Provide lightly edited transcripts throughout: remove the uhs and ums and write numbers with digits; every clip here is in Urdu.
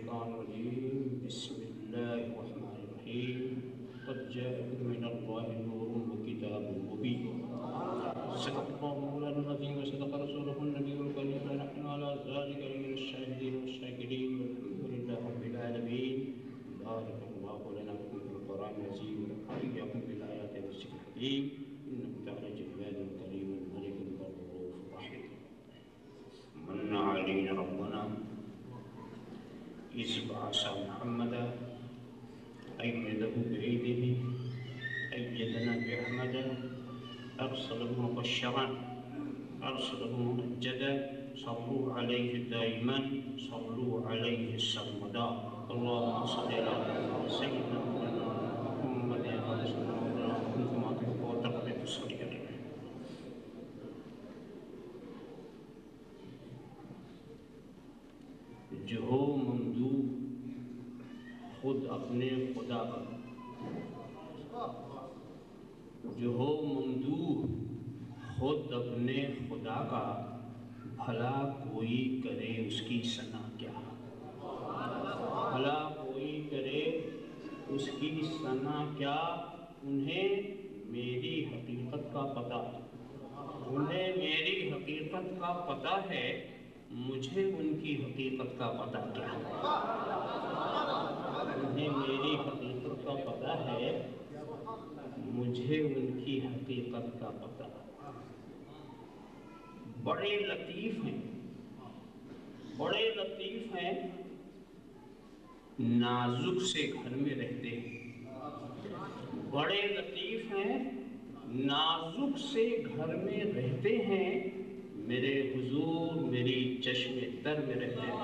الشيطان الرجيم بسم الله الرحمن الرحيم قد جاءكم من الله نور وكتاب مبين صدق الله مولانا العظيم وصدق رسوله النبي الكريم ونحن على ذلك من الشاهدين والشاكرين والحمد لله رب العالمين بارك الله لنا ولكم في القرآن العظيم وإياكم بالآيات والذكر الحكيم إنه تعالى جواد كريم ملك الرؤوف الرحيم من علينا ربنا إذ بعث محمدا أيده بأيده أيدنا بأحمد أرسله مبشرا أرسله مؤجدا صلوا عليه دائما صلوا عليه سرمدا اللهم صل على سيدنا محمد وعلى آله وصحبه كما تحب وترضى وتصلي عليه. جو ہو ممدوح خود اپنے خدا کا، جو ہو ممدوح خود اپنے خدا کا، بھلا کوئی کرے اس کی ثنا کیا، بھلا کوئی کرے اس کی ثنا کیا. انہیں میری حقیقت کا پتہ، انہیں میری حقیقت کا پتہ ہے، مجھے ان کی حقیقت کا پتہ کیا. انہیں میری حقیقت کا پتہ ہے، مجھے ان کی حقیقت کا پتہ. بڑے لطیف ہیں، بڑے لطیف ہیں، نازک سے گھر میں رہتے ہیں. بڑے لطیف ہیں، نازک سے گھر میں رہتے ہیں، میرے حضور میری چشم تر میں رہتے ہیں.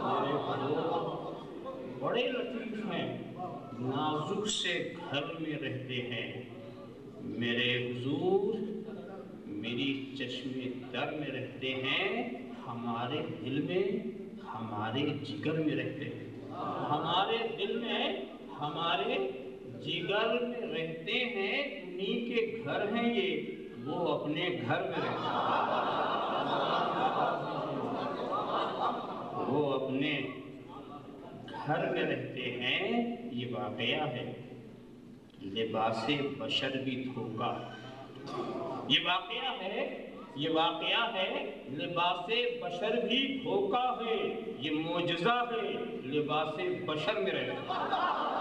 میرے حضور بڑے لطیف ہیں، نازک سے گھر میں رہتے ہیں، میرے حضور میری چشم تر میں رہتے ہیں. ہمارے دل میں، ہمارے جگر میں رہتے ہیں. ہمارے دل میں، ہمارے جگر میں رہتے ہیں. انہی کے گھر ہیں یہ، وہ اپنے گھر میں رہتے ہیں. وہ اپنے گھر میں رہتے ہیں. یہ واقعہ ہے. لباس بشر بھی دھوکا، یہ واقعہ ہے، یہ واقعہ ہے. لباس بشر بھی دھوکا ہے، یہ معجزہ ہے. لباس بشر میں رہتے ہیں،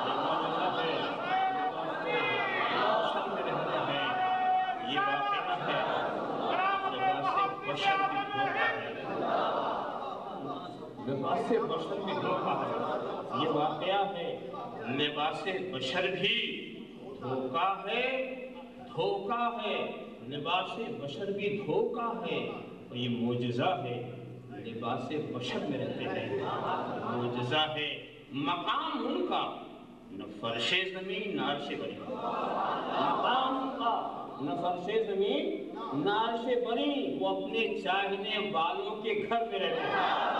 یہ معجزہ ہے. بشر میں رہتے ہیں، یہ واقعہ ہے. لباس بشر بھی دھوکا ہے، لباس بشر بھی دھوکا ہے. یہ واقعہ ہے. لباس بشر بھی دھوکا ہے، دھوکا ہے. لباس بشر بھی دھوکا ہے، اور یہ معجزہ ہے. لباس بشر میں رہتے ہیں، معجزہ ہے. مقام ان کا نہ فرش زمین نہ عرش بری، مقام ان کا نہ فرش زمین نہ عرش بری. وہ اپنے چاہنے والوں کے گھر میں رہتے ہیں.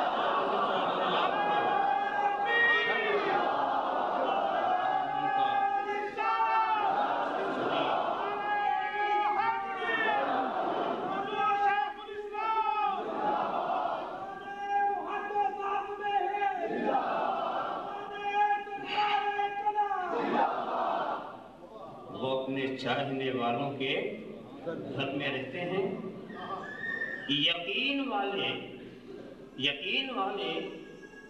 چاہنے والوں کے گھر میں رہتے ہیں. یقین والے، یقین والے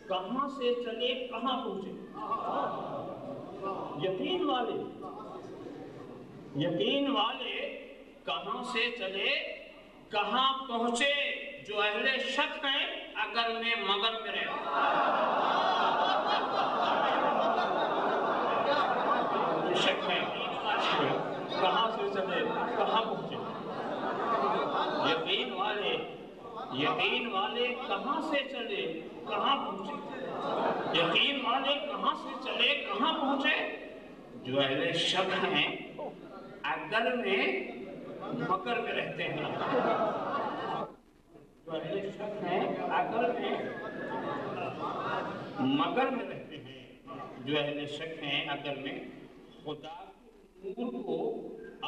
کہاں سے چلے کہاں پہنچے. یقین والے، یقین والے کہاں سے چلے کہاں پہنچے. جو اہل شک ہیں اگر میں مگر میں رہتا شک ہے، کہاں سے چلے کہاں پہنچے. یقین والے، یقین والے کہاں سے چلے کہاں پہنچے. یقین والے کہاں سے چلے کہاں پہنچے. جو اہل شک ہیں اگر میں مگر میں رہتے ہیں. جو اہل شک ہیں اگر میں مگر میں رہتے ہیں. جو اہل شک ہیں اگر میں خدا نور کو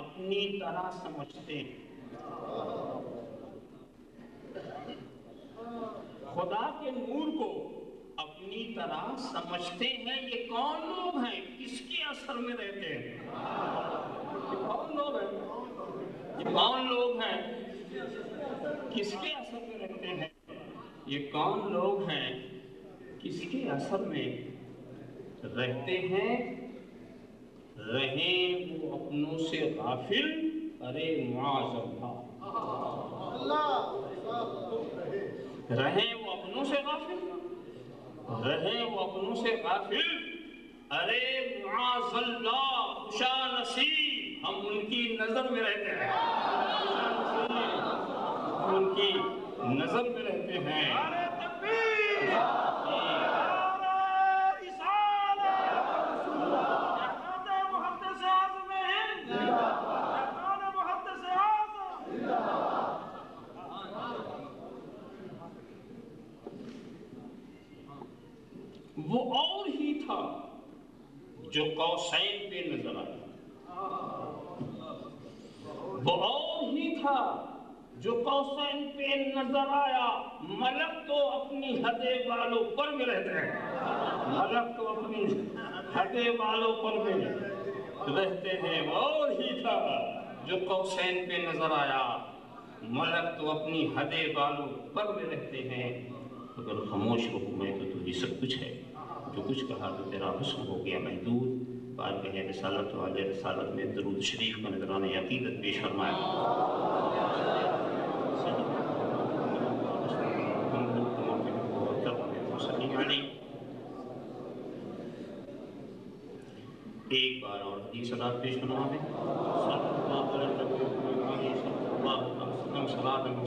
اپنی طرح سمجھتے ہیں. خدا کے نور کو اپنی طرح سمجھتے ہیں یہ کون لوگ ہیں، کس کے اثر میں رہتے ہیں؟ یہ کون لوگ ہیں؟ یہ کون لوگ ہیں، کس کے اثر میں رہتے ہیں؟ یہ کون لوگ ہیں، کس کے اثر میں رہتے ہیں؟ رہیں وہ اپنوں سے غافل، ارے معاذ اللہ، رہیں وہ اپنوں سے غافل، رہیں وہ اپنوں سے غافل، ارے معاذ اللہ، خوشا نصیب ہم ان کی نظر میں رہتے ہیں، ہم ان کی نظر میں رہتے ہیں۔ وہ اور ہی تھا جو قوسین پہ نظر آیا، وہ اور ہی تھا جو قوسین پہ نظر آیا، ملک تو اپنی حد بالوں پر میں رہتے ہیں، ملک تو اپنی حد بالوں پر میں رہتے ہیں، وہ اور ہی تھا جو قوسین پہ نظر آیا، ملک تو اپنی حد بالوں پر میں رہتے ہیں۔ اگر خاموش رہوں میں تو ہی سب کچھ ہے، جو کچھ کہا تو تیرا حسن ہو گیا محدود۔ بار کہے رسالت والے رسالت میں درود شریف کا نذرانہ عقیدت پیش فرمایا۔ ایک بار اور حدیث صلاۃ پیش فرما دیں۔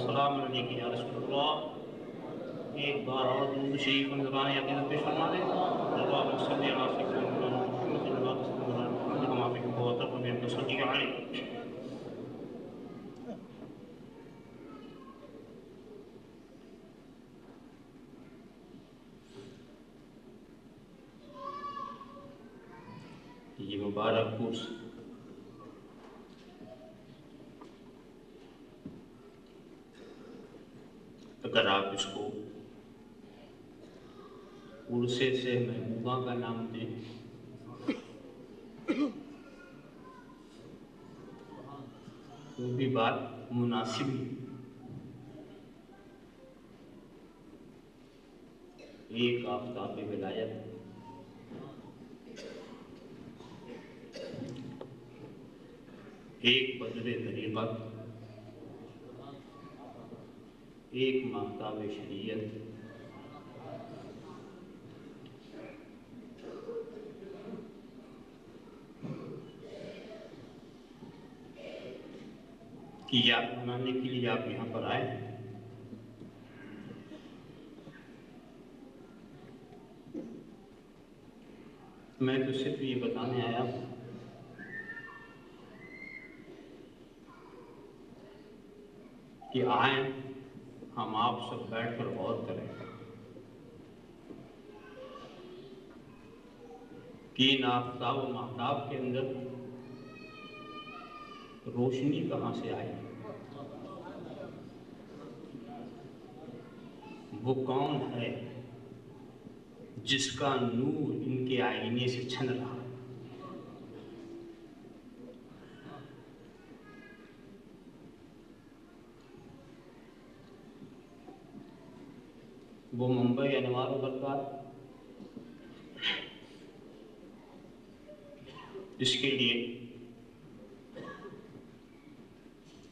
سلام علیکم یا رسول اللہ۔ ایک بار اور درود شریف کا نذرانہ عقیدت پیش فرما دیں۔ اللہم صلی علی سیدنا محمد وعلی آلہ وصحبہ وسلم۔ یہ مبارک کورس اگر آپ اس کو عرصے سے محبوبہ کا نام دیں تو بھی بات مناسب ہے۔ ایک آفتاب ولایت، ایک بدر طریقت، ایک ماہتاب شریعت، کی یاد بنانے کے لیے آپ یہاں پر آئے ہیں۔ میں تو صرف یہ بتانے آیا ہوں کہ آئیں ہم آپ سب بیٹھ کر غور کریں کہ ان آفتاب و ماہتاب کے اندر روشنی کہاں سے آئی، وہ کون ہے جس کا نور ان کے آئینے سے چھن رہا ہے۔ وہ منبع انوار و برکات، اس کے لیے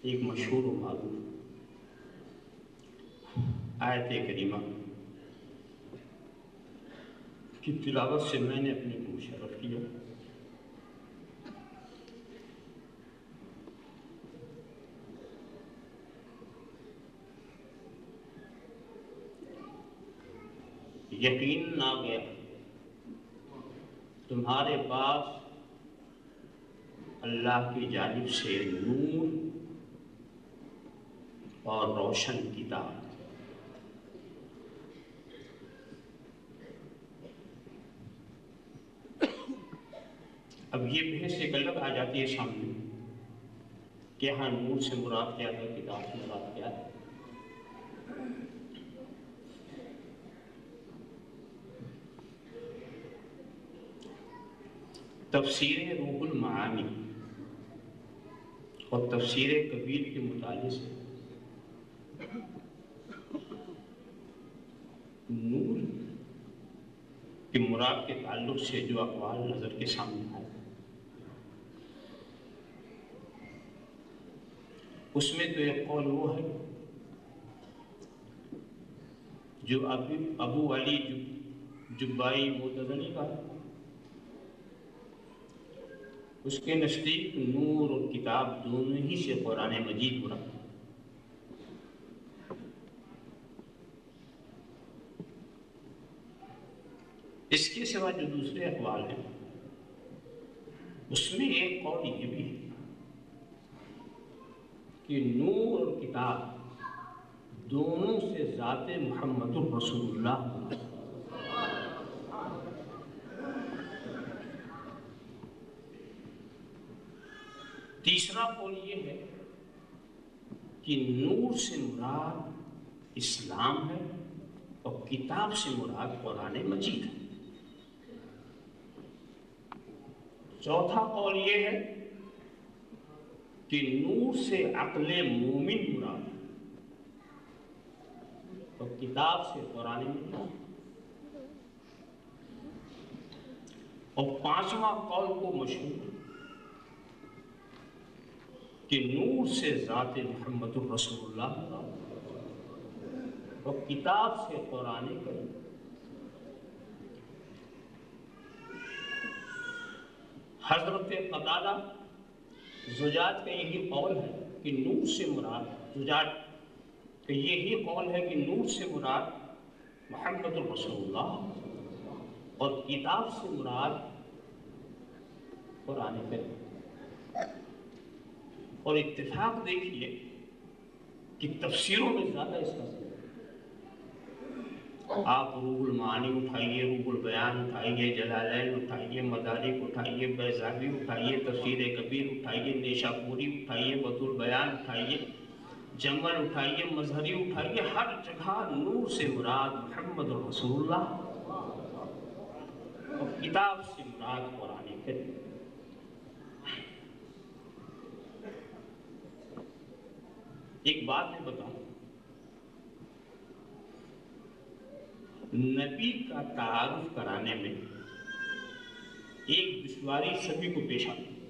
ایک مشہور و معروف آیت کریمہ کی تلاوت سے میں نے اپنے کو مشرف کیا۔ یقین آ گیا تمہارے پاس اللہ کی جانب سے نور اور روشن کتاب۔ اب یہ بحث ایک الگ آ جاتی ہے سامنے کہ ہاں نور سے مراد کیا ہے، کتاب سے مراد کیا ہے۔ تفسیر روح المعانی اور تفسیر کبیر کے مطالعے سے نور کی مراد کے تعلق سے جو اقوال نظر کے سامنے آئے اس میں تو ایک قول وہ ہے جو ابو علی جبائی معتزلی کا ہے، اس کے نزدیک نور اور کتاب دونوں ہی سے قرآن مجید مراد ہے۔ اس کے سوا جو دوسرے اقوال ہیں اس میں ایک قول یہ بھی ہے کہ نور اور کتاب دونوں سے ذات محمد الرسول اللہ مراد ہے۔ تیسرا قول یہ ہے کہ نور سے مراد اسلام ہے اور کتاب سے مراد قرآن مجید ہے۔ چوتھا قول یہ ہے کہ نور سے عقل مومن مراد ہے اور کتاب سے قرآن مجید ہے۔ اور پانچواں قول کو مشہور ہے کہ نور سے ذات محمد الرسول اللہ اور کتاب سے قرآن کریم۔ حضرت قتادہ زجاج کا یہی قول ہے کہ نور سے مراد زجاج کا یہی قول ہے کہ نور سے مراد محمد الرسول اللہ اور کتاب سے مراد قرآن کریم۔ اور اتفاق دیکھیے کہ تفسیروں میں زیادہ اس کا ذکر آپ روح المعانی اٹھائیے، روح البیان اٹھائیے، جلالین اٹھائیے، مدارک اٹھائیے، بیضاوی اٹھائیے، تفسیر کبیر اٹھائیے، نیشاپوری اٹھائیے، بدر البیان اٹھائیے، جمل اٹھائیے، مظہری اٹھائیے، ہر جگہ نور سے مراد محمد رسول اللہ اور کتاب سے مراد قرآن کریم۔ ایک بات میں بتاؤں، نبی کا تعارف کرانے میں ایک دشواری سبھی کو پیش آتی ہے،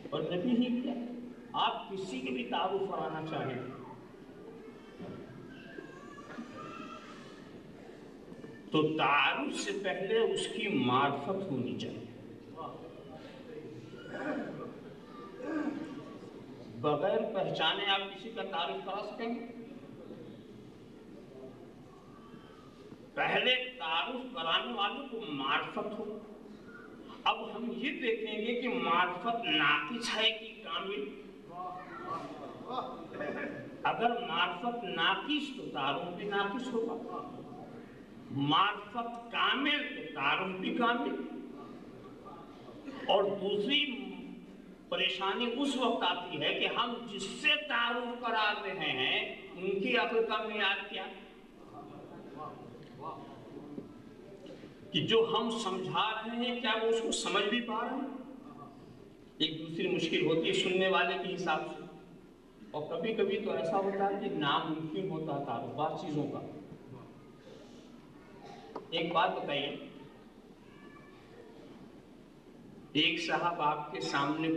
اور نبی ہی کیا، آپ کسی کے بھی تعارف کرانا چاہیں تو تعارف سے پہلے اس کی معرفت ہونی چاہیے۔ بغیر پہچانے آپ کسی کا تعارف کرا سکیں گے؟ پہلے تعارف کرانے والوں کو معرفت ہو۔ اب ہم یہ دیکھیں گے کہ معرفت ناقص ہے کہ کامل۔ اگر معرفت ناقص تو تعارف بھی ناقص ہوگا، معرفت کامل تو تعارف بھی کامل۔ اور دوسری پریشانی اس وقت آتی ہے کہ ہم جس سے تعارف کرا رہے ہیں ان کی عقل کا معیار کیا، کہ جو ہم سمجھا رہے ہیں کیا وہ اس کو سمجھ بھی پا رہے ہیں۔ ایک دوسری مشکل ہوتی ہے سننے والے کے حساب سے، اور کبھی کبھی تو ایسا ہوتا ہے کہ ناممکن ہوتا ہے تعارف بعض چیزوں کا۔ ایک بات بتائیے، ایک صاحب آپ کے سامنے،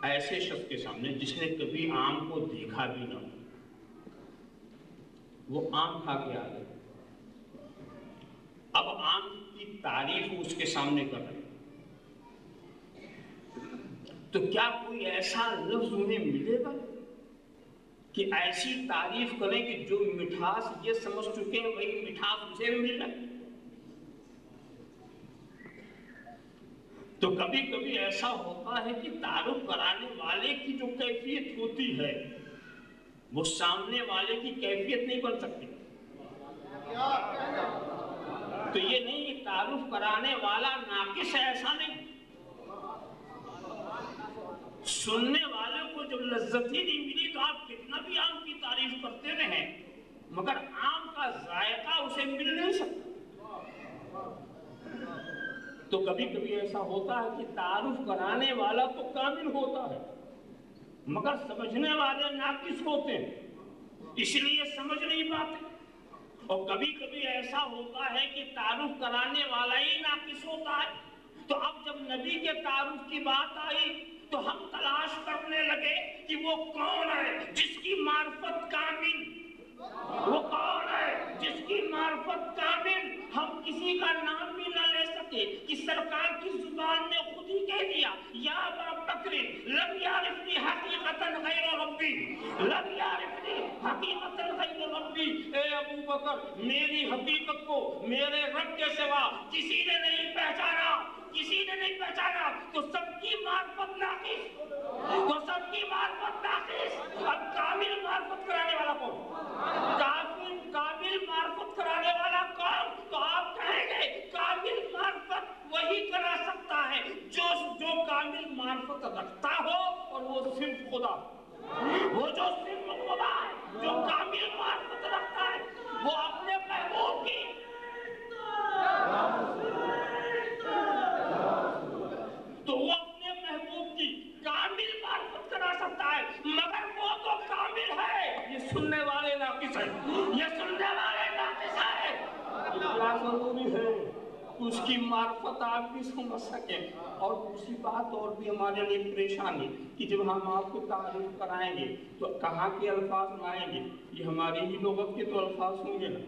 ایسے شخص کے سامنے جس نے کبھی آم کو دیکھا بھی نہ ہو، وہ آم کھا کے آ گئے، اب آم کی تعریف اس کے سامنے کر رہے، تو کیا کوئی ایسا لفظ انہیں ملے گا کہ ایسی تعریف کریں کہ جو مٹھاس یہ سمجھ چکے ہیں وہی مٹھاس اسے بھی مل جائے؟ تو کبھی کبھی ایسا ہوتا ہے کہ تعارف کرانے والے کی جو کیفیت ہوتی ہے وہ سامنے والے کی کیفیت نہیں بن سکتی۔ تو یہ نہیں کہ تعارف کرانے والا ناقص ہے، ایسا نہیں۔ سننے والے کو جب لذت ہی نہیں ملی تو آپ کتنا بھی آم کی تعریف کرتے رہیں مگر آم کا ذائقہ اسے مل نہیں سکتا۔ تو کبھی کبھی ایسا ہوتا ہے کہ تعارف کرانے والا تو کامل ہوتا ہے مگر سمجھنے والے ناقص ہوتے ہیں، اس لیے سمجھ نہیں پاتے۔ اور کبھی کبھی ایسا ہوتا ہے کہ تعارف کرانے والا ہی ناقص ہوتا ہے۔ تو اب جب نبی کے تعارف کی بات آئی تو ہم تلاش کرنے لگے کہ وہ کون ہے جس کی معرفت کامل، وہ کون ہے جس کی معرفت کامل ہم کسی کا نام بھی نہ لے سکے، کہ سرکار کی زبان نے خود ہی کہہ دیا یا ابا بکر لم یعرفنی حقیقتا غیر ربی، لم یعرفنی حقیقتا غیر ربی، اے ابو بکر میری حقیقت کو میرے رب کے سوا کسی نے نہیں پہچانا، کسی نے نہیں پہچانا۔ تو سب کی معرفت ناقص، تو سب کی معرفت ناقص، اب کامل معرفت کرانے والا کون؟ کامل معرفت کرانے والا کون؟ تو آپ کہیں گے کامل معرفت وہی کرا سکتا ہے جو کامل معرفت رکھتا ہو، اور وہ صرف خدا، وہ جو صرف خدا ہے، جو کامل معرفت رکھتا ہے، وہ اپنے محبوب کی تو وہ اپنے محبوب کی کامل معرفت کرا سکتا ہے، مگر وہ تو کامل ہے، یہ سننے والے ناقص ہیں، یہ سننے والے ناقص ہیں۔ کیا ضروری ہے کہ اس کی معرفت آپ بھی سمجھ سکیں۔ اور دوسری بات اور بھی ہمارے لیے پریشانی کہ جب ہم آپ کو تعریف کرائیں گے تو کہاں کے الفاظ لائیں گے؟ یہ ہماری ہی لغت کے تو الفاظ ہوں گے نا،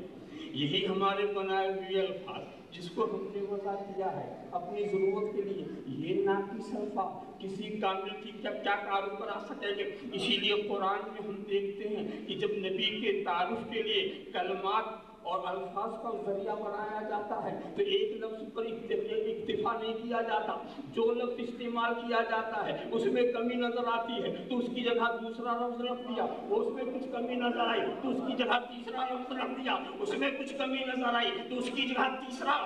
یہی ہمارے بنائے ہوئے الفاظ جس کو ہم نے وضع کیا ہے اپنی ضرورت کے لیے، یہ ناقص الفاظ کسی کامل کی کیا تعارف کرا سکیں گے؟ اسی لیے قرآن میں ہم دیکھتے ہیں کہ جب نبی کے تعارف کے لیے کلمات اور الفاظ کا ذریعہ بنایا جاتا ہے تو ایک لفظ پر اکتفا نہیں کیا جاتا، جو لفظ استعمال کیا جاتا ہے اس میں کمی نظر آتی ہے تو اس کی جگہ دوسرا لفظ رکھ دیا، اس میں کچھ کمی نظر آئی تو اس کی جگہ تیسرا لفظ رکھ دیا، اس میں کچھ کمی نظر آئی تو اس کی جگہ تیسرا۔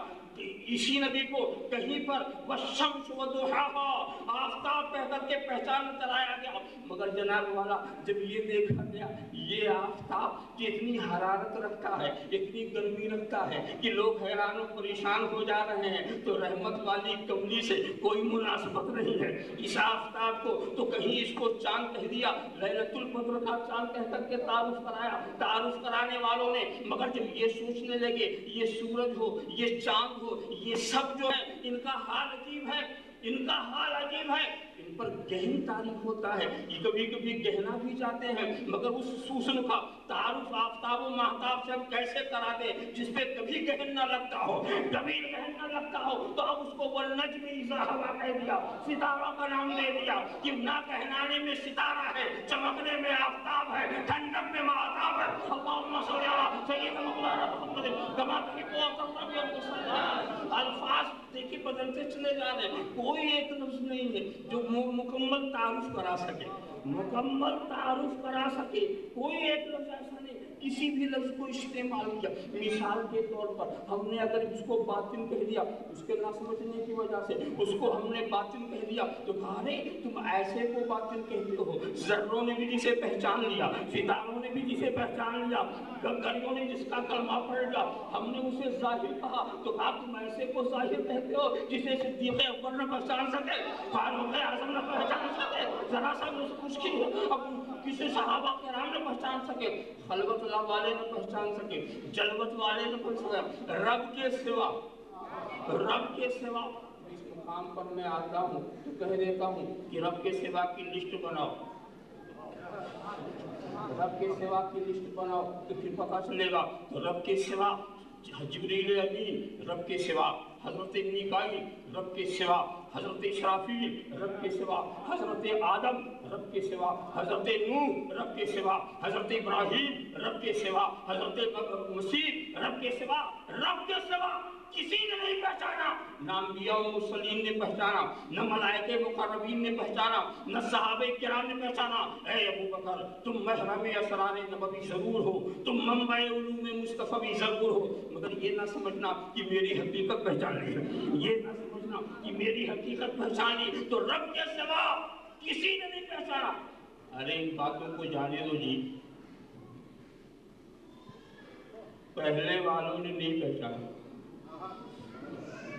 اسی نبی کو کہیں پر والشمس وضحاها آفتاب کہہ کر کے پہچان کرایا گیا، مگر جناب والا جب یہ دیکھا گیا یہ آفتاب کہ اتنی حرارت رکھتا ہے، اتنی گرمی رکھتا ہے کہ لوگ حیران و پریشان ہو جا رہے ہیں، تو رحمت والی کملی سے کوئی مناسبت نہیں ہے اس آفتاب کو، تو کہیں اس کو چاند کہہ دیا، لیلۃ القدر کا چاند کہہ کر کے تعارف کرایا، تعارف کرانے والوں نے، مگر جب یہ سوچنے لگے یہ سورج ہو، یہ چاند ہو، یہ سب جو ہے ان کا حال عجیب ہے، ان کا حال عجیب ہے، ان پر گہن تعریف ہوتا ہے، یہ کبھی کبھی گہنا بھی جاتے ہیں، مگر اس سوسن کا تعارف آفتاب و مہتاب سے ہم کیسے کرا دیں جس پہ کبھی گہن نہ لگتا ہو، کبھی گہن نہ لگتا ہو، تو اب اس کو والنجم اذا ہوا کہہ دیا، ستاروں کا نام دے دیا کہ نہ کہنانے میں ستارہ ہے، چمکنے میں آفتاب ہے، ٹھنڈک میں مہتاب ہے۔ اللہم صلی علی سیدنا مولانا محمد کما تحب وترضى الفاظ دیکھیے بدلتے چلے جا رہے ہیں، کوئی ایک لفظ نہیں ہے جو مکمل تعارف کرا سکے، مکمل تعارف کرا سکے، کوئی ایک لفظ ایسا نہیں، کسی بھی لفظ کو استعمال کیا۔ مثال کے طور پر ہم نے اگر اس کو باطن کہہ دیا اس کے نہ سمجھنے کی وجہ سے، اس کو ہم نے باطن کہہ دیا تو کہا رہے تم ایسے کو باطن کہتے ہو، ذروں نے بھی جسے پہچان لیا، ستاروں نے بھی جسے پہچان لیا، گنگریوں نے جس کا کلمہ پڑھ لیا، ہم نے اسے ظاہر کہا تو کہا تم ایسے کو ظاہر کہتے ہو جسے صدیق اکبر نہ پہچان سکے، فاروق اعظم نہ پہچان سکے، ذرا سا مشکل اب کسی صحابہ کرام نے پہچان سکے، خلوت اللہ والے نے پہچان سکے، جلوت والے نے پہچان سکے، رب کے سوا، رب کے سوا اس مقام پر میں آتا ہوں تو کہہ دیتا ہوں کہ رب کے سوا کی لسٹ بناؤ، رب کے سوا کی لسٹ بناؤ تو پھر پتہ چلے گا، رب کے سوا جبریل امین، رب کے سوا حضرت میکائیل، رب کے سوا حضرت اسرافیل، رب کے سوا حضرت آدم، رب کے سوا حضرت نوح، رب کے سوا حضرت ابراہیم، رب کے سوا حضرت مسیح، رب کے سوا کسی نے نہیں پہچانا، نہ انبیاء و مرسلین نے پہچانا، نہ ملائکہ مقربین نے پہچانا، نہ صحابہ کرام نے پہچانا۔ اے ابو بکر تم محرم اسرار نبوی ضرور ہو، تم منبع علوم مصطفی ضرور ہو، مگر یہ نہ سمجھنا کہ میری حقیقت پہچانی ہے، یہ نہ سمجھنا کہ میری حقیقت پہچانی تو رب کے سوا کسی نے نہیں پہچانا۔ ارے ان باتوں کو جانے دو جی، پہلے والوں نے نہیں پہچانا،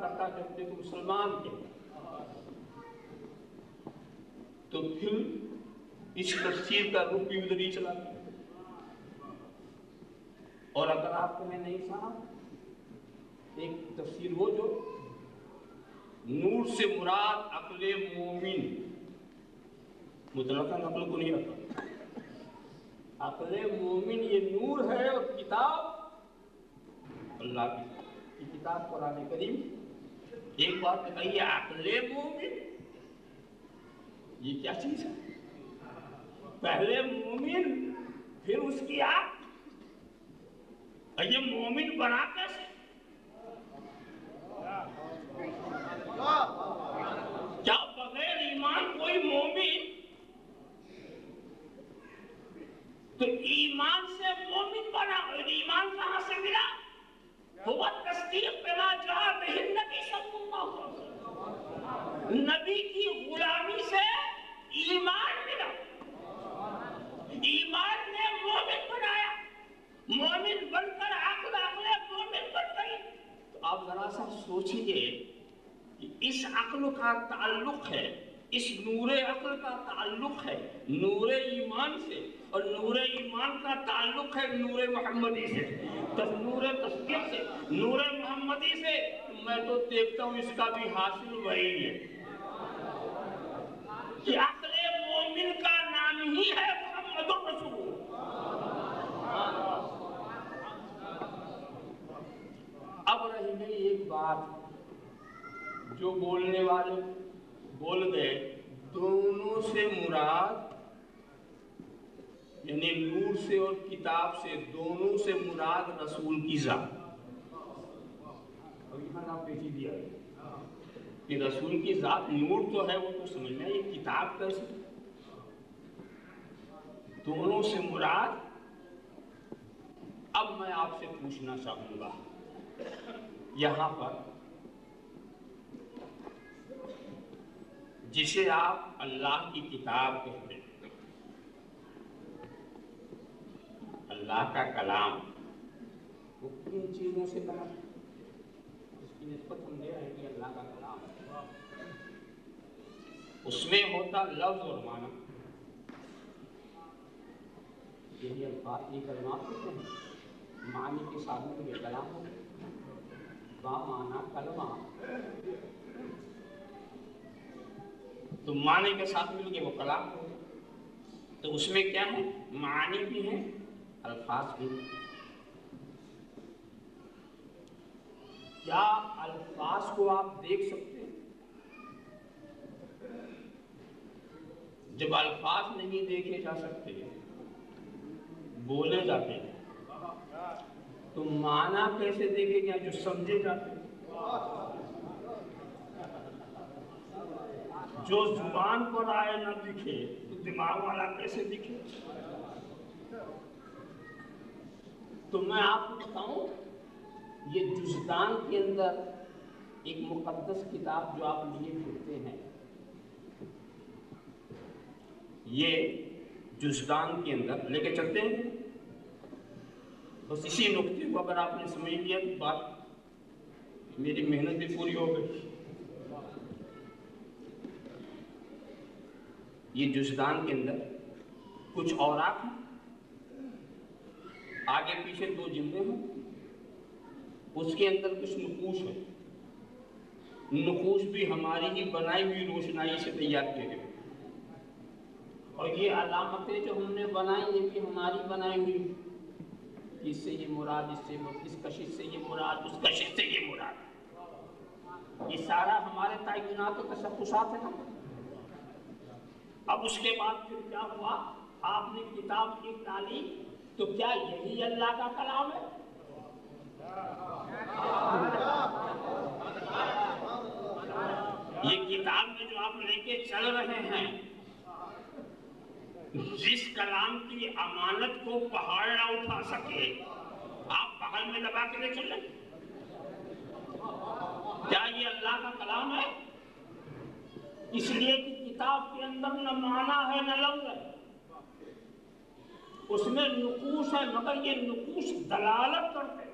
کرتا کہ اپنے کو مسلمان کے، تو پھر اس تفسیر کا رخ بھی ادھر ہی چلا گیا۔ اور اگر آپ کہیں نہیں صاحب ایک تفسیر وہ جو نور سے مراد عقل مومن، مطلقاً عقل کو نہیں رکھا، عقل مومن یہ نور ہے، اور کتاب اللہ کی کتاب قرآن کریم۔ ایک بات بتائیے، عقل مومن یہ کیا چیز ہے؟ پہلے مومن پھر اس کی عقل، اور یہ مومن بنا کیسے؟ کیا بغیر ایمان کوئی مومن؟ تو ایمان سے مومن بنا، اور ایمان کہاں سے ملا؟ وہ تصدیق بما جاء بہ النبی صلی اللہ علیہ وسلم، نبی کی غلامی سے ایمان ملا، ایمان نے مومن بنایا، مومن بن کر عقل مومن بن گئی۔ تو آپ ذرا سا سوچئے کہ اس عقل کا تعلق ہے، اس نور عقل کا تعلق ہے نور ایمان سے، اور نور ایمان کا تعلق ہے نور محمدی سے، نور تصدیق سے، نور محمدی سے۔ میں تو دیکھتا ہوں اس کا بھی حاصل وہی ہے کہ عقل مومن کا نام ہی ہے محمد رسول۔ اب رہ گئی ایک بات جو بولنے والے بول گئے، دونوں سے مراد یعنی نور سے اور کتاب سے، دونوں سے مراد رسول کی ذات۔ اب یہاں آپ پیچی دیا کہ رسول کی ذات نور تو ہے، وہ تو سمجھ میں، یہ کتاب کیسے؟ دونوں سے مراد۔ اب میں آپ سے پوچھنا چاہوں گا، یہاں پر جسے آپ اللہ کی کتاب کہتے ہیں، اللہ کا کلام، وہ کن چیزوں سے بنا؟ اس کی نسبت ہم دے رہے ہیں کہ اللہ کا کلام ہے، اس میں ہوتا لفظ اور معنی، یہی الفاظ یہ کلمات ہوتے ہیں، معنی کے ساتھ میں یہ کلام ہوتے ہیں، با معنی کلمہ، تو معنی کے ساتھ مل کے وہ کلام ہو، تو اس میں کیا ہے؟ معنی بھی ہے، الفاظ بھی۔ کیا الفاظ کو آپ دیکھ سکتے ہیں؟ جب الفاظ نہیں دیکھے جا سکتے، بولے جاتے ہیں، تو معنی کیسے دیکھے گا جو سمجھے جاتے ہیں؟ جو زبان پر آئے نہ دکھے تو دماغ والا کیسے دکھے؟ تو میں آپ کو بتاؤں، یہ جزدان کے اندر ایک مقدس کتاب جو آپ لیے پھرتے ہیں، یہ جزدان کے اندر لے کے چلتے ہیں، بس اسی نقطے کو اگر آپ نے سمجھ لیا تو بات میری محنت بھی پوری ہو گئی۔ یہ جزدان کے اندر کچھ اوراق ہیں، آگے پیچھے 2 جلدیں ہیں، اس کے اندر کچھ نقوش ہے، نقوش بھی ہماری ہی بنائی ہوئی روشنائی سے تیار کیے گئے، اور یہ علامتیں جو ہم نے بنائی یہ بھی ہماری بنائی ہوئی، اس سے یہ مراد، اس سے اس کشش سے یہ مراد، اس کشش سے یہ مراد، یہ سارا ہمارے تعینات و تشخصات ہیں۔ اب اس کے بعد پھر کیا ہوا؟ آپ نے کتاب کی تعلیم، تو کیا یہی اللہ کا کلام ہے؟ یہ کتاب میں جو آپ لے کے چل رہے ہیں، جس کلام کی امانت کو پہاڑ نہ اٹھا سکے، آپ پہاڑ میں دبا کے لے چل رہے ہیں، کیا یہ اللہ کا کلام ہے؟ اس لیے کہ کتاب کے اندر نہ معنی ہے نہ لفظ ہے، اس میں نقوش ہے، مگر یہ نقوش دلالت کرتے،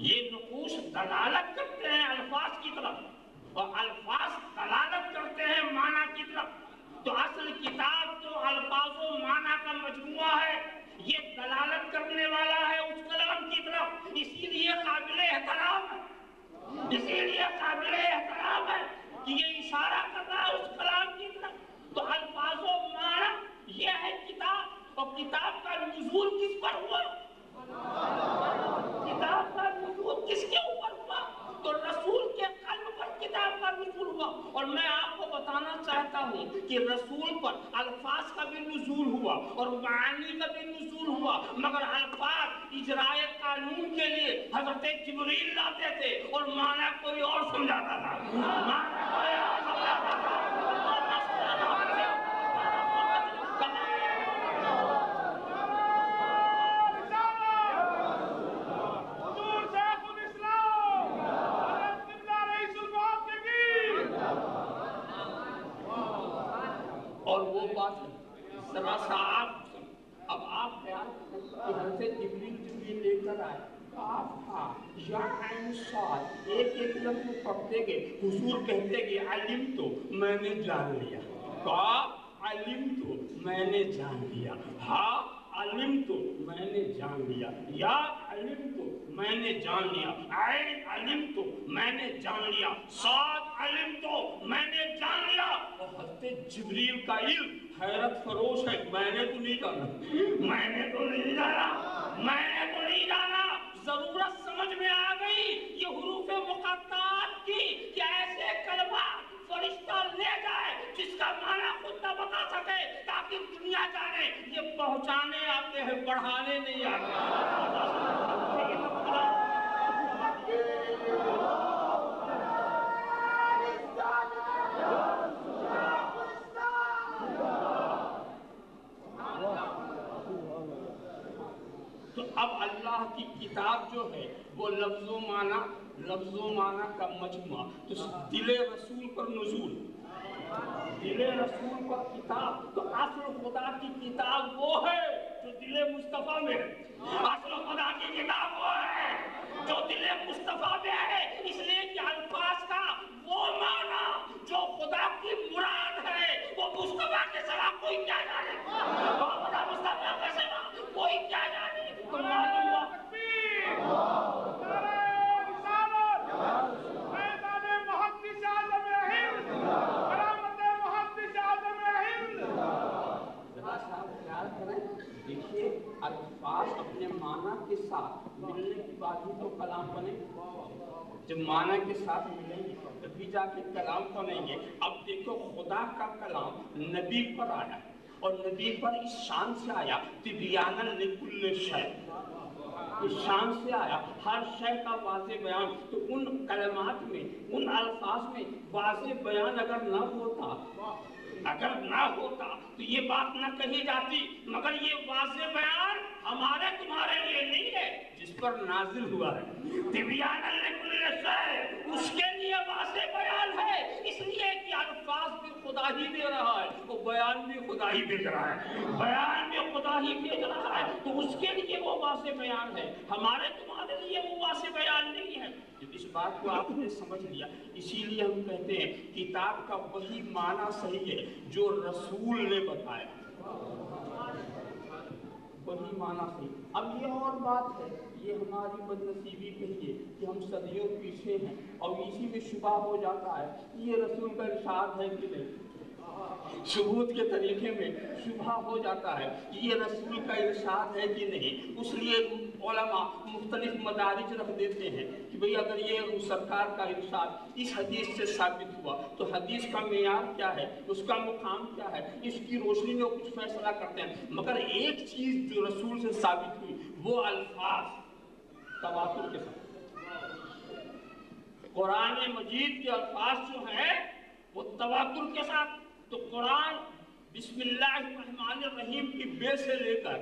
یہ نقوش دلالت کرتے ہیں الفاظ کی طرف اور الفاظ دلالت کرتے ہیں معنی کی طرف. تو اصل کتاب تو الفاظ و معنی کا مجموعہ ہے، یہ دلالت کرنے والا ہے اس کلام کی طرف، اسی لیے قابل احترام ہے، اسی لیے قابل احترام ہے کہ یہ اشارہ کر رہا ہے اس کلام کی طرف. تو الفاظ و معنی یہ ہے کتاب، اور کتاب کا نزول کس پر ہوا؟ کتاب کا نزول کس کے اوپر ہوا؟ تو رسول کے قلب پر کتاب کا نزول ہوا. اور میں آپ کو بتانا چاہتا ہوں کہ رسول پر الفاظ کا بھی نزول ہوا اور معانی کا بھی نزول ہوا، مگر الفاظ اجرائے قانون کے لیے حضرت جبریل لاتے تھے اور معنی کوئی اور سمجھاتا تھا. معنی کوئی اور سمجھاتا تھا. اور وہ بات ذرا سا اب آپ خیال کہ حضرت جبریل لے کر آئے یا ایک ایک لفظ پڑھتے گئے، حضور کہتے گئے علم تو میں نے جان لیا، علم تو میں نے جان لیا، ہاں علم تو میں نے جان لیا، یا علم تو میں نے جان لیا، عین علم تو میں نے جان لیا، صاد علم تو میں نے جان لیا. اور حضرت جبریل کا علم حیرت فروش ہے. میں نے تو نہیں جانا، میں نے تو نہیں جانا، میں نے تو نہیں جانا. ضرورت سمجھ میں آ گئی یہ حروف مقطعات کی کہ ایسے کلمات فرشتہ لے جائے جس کا معنی خود نہ بتا سکے تاکہ دنیا جانے یہ پہنچانے آتے ہیں، بڑھانے نہیں آتے. تو اب اللہ کی کتاب جو ہے وہ لفظ و معنی کا مجموعہ. تو دل رسول پر نزول، دل رسول پر کتاب. تو اصل خدا کی کتاب وہ ہے جو دل مصطفیٰ میں ہے، اصل خدا کی کتاب وہ ہے جو دل مصطفیٰ میں ہے. اس لیے کہ الفاظ کا وہ معنی جو خدا کی مراد ہے وہ مصطفیٰ کے سوا کوئی کیا جانے، وہ خدا مصطفیٰ کے سوا کوئی کیا جانے. تو معلوم ہوا دیکھیے الفاظ اپنے معنی کے ساتھ ملنے کی بات ہی تو کلام بنے. جب معنی کے ساتھ ملیں گے تبھی جا کے کلام بنیں گے. اب دیکھو خدا کا کلام نبی پر آیا اور نبی پر اس شان سے آیا تبیانا لکل شے، اس شان سے آیا ہر شے کا واضح بیان. تو ان کلمات میں ان الفاظ میں واضح بیان اگر نہ ہوتا تو یہ بات نہ کہی جاتی. مگر یہ واضح بیان ہمارے تمہارے لیے نہیں ہے، جس پر نازل ہوا ہے تبیانا لکل شے، اس کے لیے واضح بیان ہے. اس لیے کہ الفاظ بھی خدا ہی دے رہا ہے، وہ بیان بھی خدا ہی بھیج رہا ہے، بیان بھی خدا ہی بھیج رہا ہے. تو اس کے لیے وہ واضح بیان ہے، ہمارے تمہارے لیے وہ واضح بیان نہیں ہے. جب اس بات کو آپ نے سمجھ لیا، اسی لیے ہم کہتے ہیں کتاب کا وہی معنی صحیح ہے جو رسول نے بتایا، وہی معنی صحیح. اب یہ اور بات ہے، یہ ہماری بدنصیبی کہیے کہ ہم صدیوں پیچھے ہیں اور اسی میں شبہ ہو جاتا ہے کہ یہ رسول کا ارشاد ہے کہ نہیں. ثبوت کے طریقے میں شبہ ہو جاتا ہے کہ یہ رسول کا ارشاد ہے کہ نہیں. اس لیے علماء مختلف مدارج رکھ دیتے ہیں کہ بھئی اگر یہ سرکار کا ارشاد اس حدیث سے ثابت ہوا تو حدیث کا معیار کیا ہے، اس کا مقام کیا ہے، اس کی روشنی میں کچھ فیصلہ کرتے ہیں. مگر ایک چیز جو رسول سے ثابت ہوئی وہ الفاظ تواتر کے ساتھ، قرآن مجید کے الفاظ جو ہیں وہ تواتر کے ساتھ. تو قرآن بسم اللہ الرحمن الرحیم کی بے سے لے کر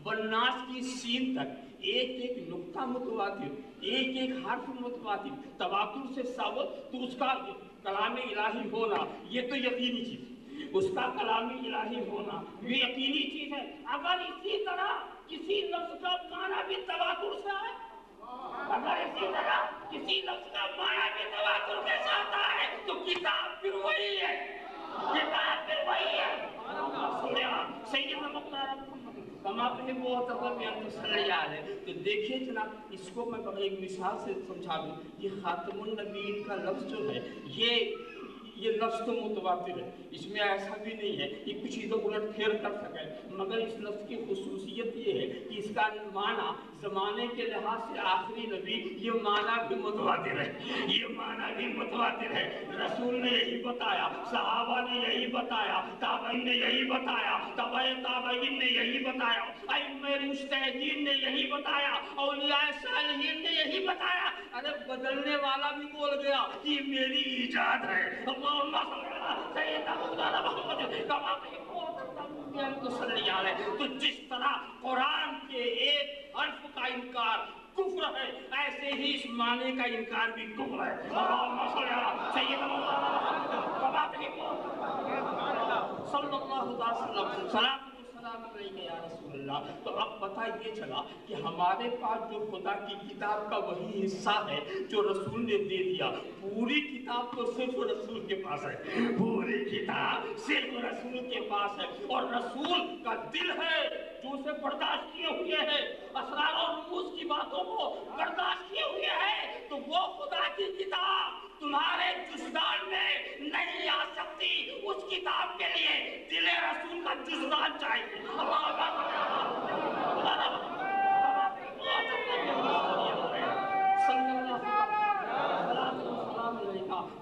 والناس کی سین تک ایک ایک نقطہ متواتر، ایک ایک حرف متواتر تواتر سے ثابت. تو اس کا کلام الہی ہونا یہ تو یقینی چیز، اس کا کلام الہی ہونا یہ یقینی چیز ہے. اگر اسی طرح کسی لفظ کا معنی بھی تواتر سے آئے اگر اسی طرح کسی لفظ کا معنی بھی تواتر کے ساتھ ہے تو کتاب پھر وہی ہے، کتاب پھر وہی ہے۔ سیدنا مختار کما پہ بہت ہے۔ تو دیکھیے جناب، اس کو میں ایک مثال سے سمجھا دوں۔ یہ خاتم النبیین کا لفظ جو ہے، یہ لفظ تو متواتر ہے، اس میں ایسا بھی نہیں ہے کہ کچھ ادھر الٹ پھیر کر سکے، مگر اس لفظ کی خصوصیت یہ ہے کہ اس کا معنی زمانے کے لحاظ سے آخری نبی، یہ معنی بھی متواتر ہے، یہ معنی بھی متواتر ہے۔ رسول نے یہی بتایا، صحابہ نے یہی بتایا، تابعین نے یہی بتایا، تبع تابعین نے یہی بتایا، ائمہ مجتہدین نے یہی بتایا، اولیاء صالحین نے یہی بتایا۔ ارے بدلنے والا بھی بول گیا کہ یہ میری ایجاد ہے۔ اللہم صلی اللہ سیدنا مولانا محمد کما تو جس طرح قرآن کے ایک حرف کا انکار کفر ہے، ایسے ہی اس معنی کا انکار بھی کفر ہے۔ اللہم صلی اللہ سیدنا مولانا محمد کما صلی اللہ علیہ وسلم سلام علیہ یا رسول اللہ۔ تو اب پتہ یہ چلا کہ ہمارے پاس جو خدا کی کتاب کا وہی حصہ ہے جو رسول نے دے دیا، پوری کتاب تو صرف رسول کے پاس ہے، پوری کتاب صرف رسول کے پاس ہے، اور رسول کا دل ہے جو اسے برداشت کیے ہوئے ہے، اسرار اور رموز کی باتوں کو برداشت کیے ہوئے ہے۔ تو وہ خدا کی کتاب تمہارے جزدان میں نہیں آ سکتی، اس کتاب کے لیے دل رسول کا جزدان چاہیے۔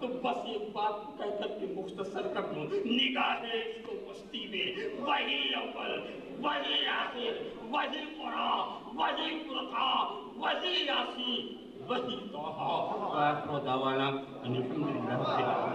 تو بس یہ بات کہہ کر کے مختصر کر دوں، نگاہ عشق و مستی میں وہی اول، وہی آخر، وہی قرآن، وہی فرقان، وہی یاسین، وہی طٰہٰ۔ وآخر دعوانا ان الحمد للہ۔